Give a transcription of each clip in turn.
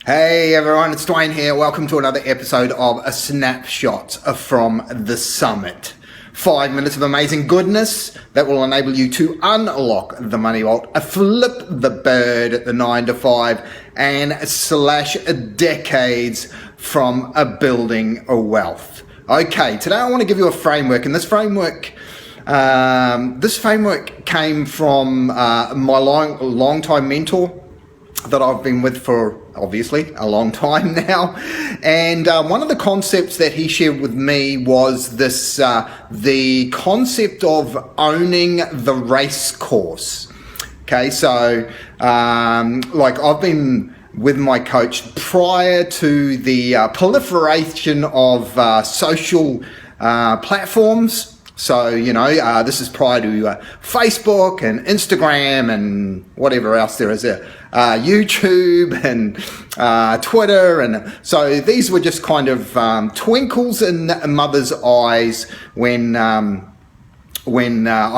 Hey everyone, it's Dwayne here. Welcome to another episode of A Snapshot from the Summit. 5 minutes of amazing goodness that will enable you to unlock the money vault, flip the bird at the 9 to 5, and slash decades from building a wealth. Okay, today I want to give you a framework, and this framework came from my long-time mentor that I've been with for obviously a long time now, and one of the concepts that he shared with me was this the concept of owning the race course. Okay, so like I've been with my coach prior to the proliferation of social platforms. So, you know, this is prior to Facebook and Instagram and whatever else there is there, YouTube and Twitter. And so these were just kind of twinkles in mother's eyes when I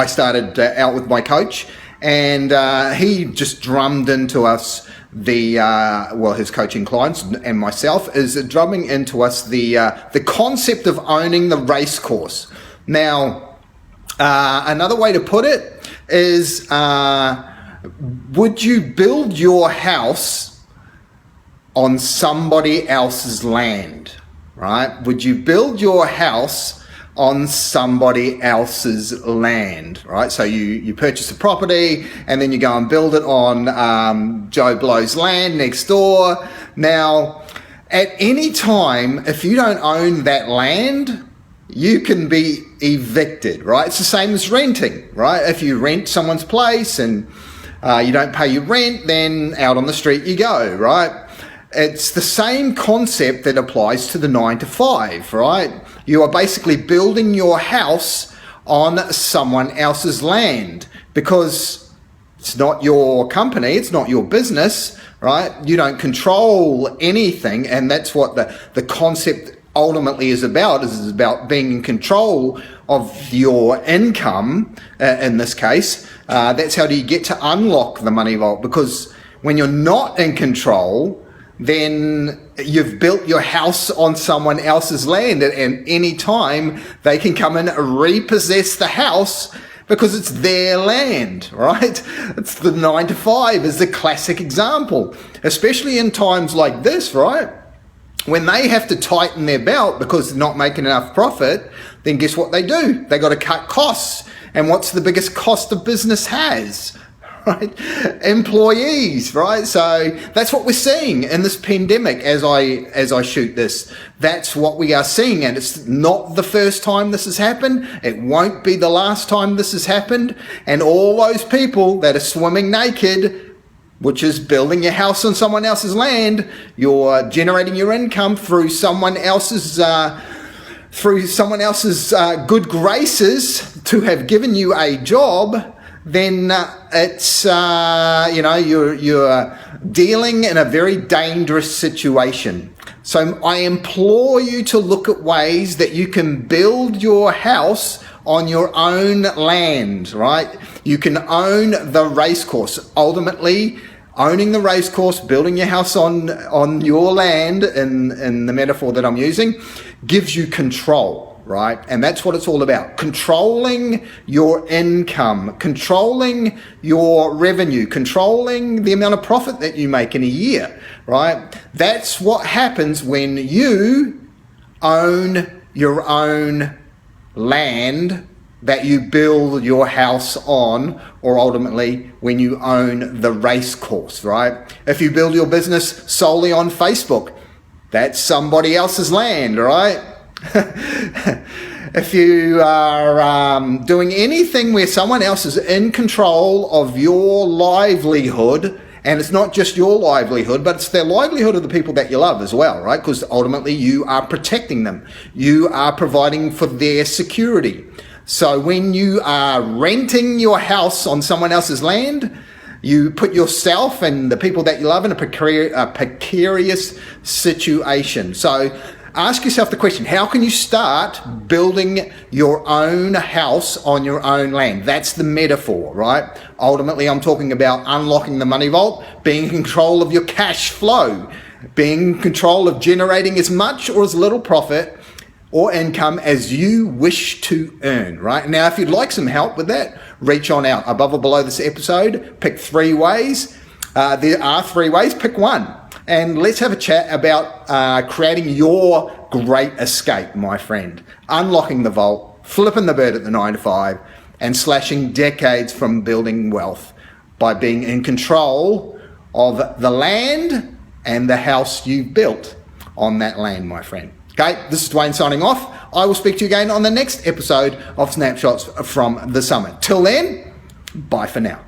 started out with my coach. And he just drummed into us his coaching clients and myself is drumming into us the concept of owning the race course. Now, another way to put it is, would you build your house on somebody else's land, right? Would you build your house on somebody else's land, right? So you purchase a property and then you go and build it on Joe Blow's land next door. Now, at any time, if you don't own that land, you can be evicted, right? It's the same as renting, right? If you rent someone's place and you don't pay your rent, then out on the street you go, right? It's the same concept that applies to the 9 to 5, right? You are basically building your house on someone else's land because it's not your company, it's not your business, right? You don't control anything, and that's what the concept ultimately is about being in control of your income. In this case, that's how do you get to unlock the money vault, because when you're not in control, then you've built your house on someone else's land, and any time they can come and repossess the house because it's their land, right? It's the 9 to 5 is the classic example, especially in times like this, right? When they have to tighten their belt because they're not making enough profit, then guess what they do? They got to cut costs. And what's the biggest cost a business has? Right? Employees, right? So that's what we're seeing in this pandemic as I shoot this. That's what we are seeing, and it's not the first time this has happened. It won't be the last time this has happened. And all those people that are swimming naked, which is building your house on someone else's land, you're generating your income through someone else's good graces to have given you a job, then it's you're dealing in a very dangerous situation. So I implore you to look at ways that you can build your house on your own land, right? You can own the race course. Ultimately, owning the race course, building your house on your land, in the metaphor that I'm using, gives you control, right? And that's what it's all about. Controlling your income, controlling your revenue, controlling the amount of profit that you make in a year, right? That's what happens when you own your own land that you build your house on, or ultimately when you own the race course, right? If you build your business solely on Facebook, that's somebody else's land, right? If you are doing anything where someone else is in control of your livelihood, and it's not just your livelihood, but it's the livelihood of the people that you love as well, right? Because ultimately you are protecting them. You are providing for their security. So when you are renting your house on someone else's land, you put yourself and the people that you love in a precarious situation. So ask yourself the question, how can you start building your own house on your own land? That's the metaphor, right? Ultimately, I'm talking about unlocking the money vault, being in control of your cash flow. being in control of generating as much or as little profit or income as you wish to earn, right? Now, if you'd like some help with that, reach on out above or below this episode. Pick 3 ways. There are 3 ways. Pick one. And let's have a chat about creating your great escape, my friend. Unlocking the vault, flipping the bird at the 9 to 5, and slashing decades from building wealth by being in control of the land and the house you've built on that land, my friend. Okay, this is Dwayne signing off. I will speak to you again on the next episode of Snapshots from the Summit. Till then, bye for now.